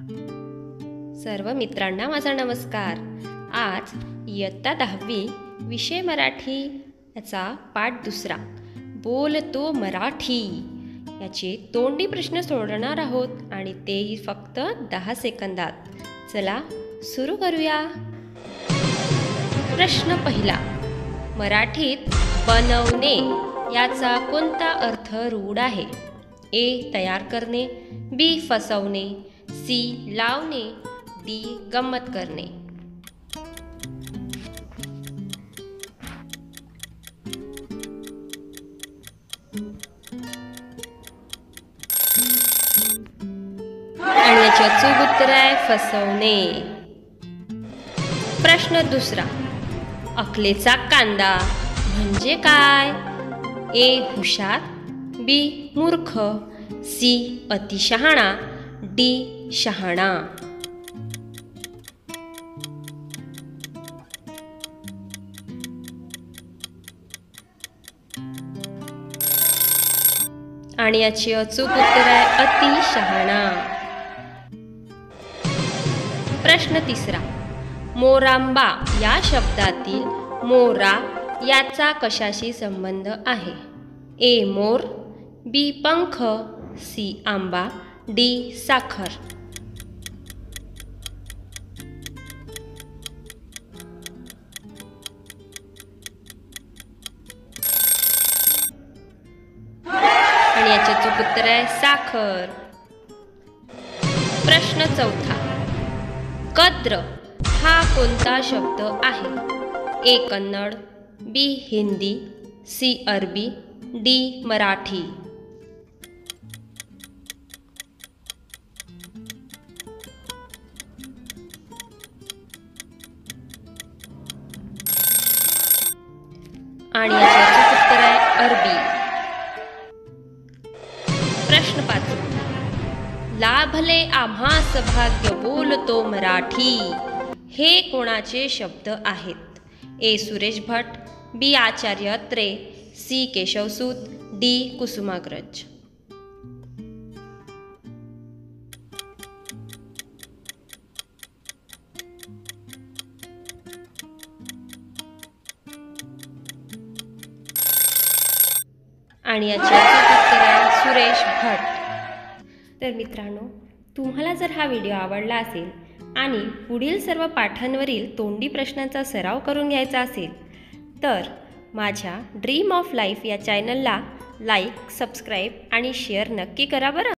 सर्व मित्रांना माझा नमस्कार। आज इयत्ता 10वी विषय मराठी याचा पाठ दुसरा बोलतो मराठी याचे तोंडी प्रश्न सोडवणार आहोत आणि तेही फक्त 10 सेकंदात। चला सुरू करूया। प्रश्न पहिला, मराठीत बनवणे याचा कोणता अर्थ रूढ आहे? ए तयार करणे, बी फसवणे, सी लावणे, डी गंमत करणे। आणि याचे अचूक उत्तर आहे फसवणे। प्रश्न दुसरा, अकलेचा कांदा म्हणजे काय? ए हुशार, बी मूर्ख, सी अतिशहाणा, डी शहाणा। आणि याचे अचूक उत्तर आहे अतिशहाणा। प्रश्न तिसरा, मोरांबा या शब्दातील मोरा याचा कशाशी संबंध आहे? ए मोर, बी पंख, सी आंबा, डी साखर। आणि याचे अचूक उत्तर आहे साखर। प्रश्न चौथा, कद्र हा कोणता शब्द आहे? ए कन्नड, बी हिंदी, सी अरबी, डी मराठी। आणि याचे अचूक उत्तर आहे अरबी। प्रश्न 5, लाभले आम्हास भाग्य बोलतो मराठी हे कोणाचे शब्द आहेत? ए सुरेश भट, बी आचार्य अत्रे, सी केशवसूत, डी कुसुमाग्रज। आणि याचे उत्तर आहे सुरेश भट। तर मित्रांनो, तुम्हाला जर हा व्हिडिओ आवडला असेल आणि पुढील सर्व पाठांवरील तोंडी प्रश्नांचा सराव करून घ्यायचा असेल तर माझ्या ड्रीम ऑफ लाईफ या चॅनलला लाईक, सबस्क्राईब आणि शेअर नक्की करा बरं।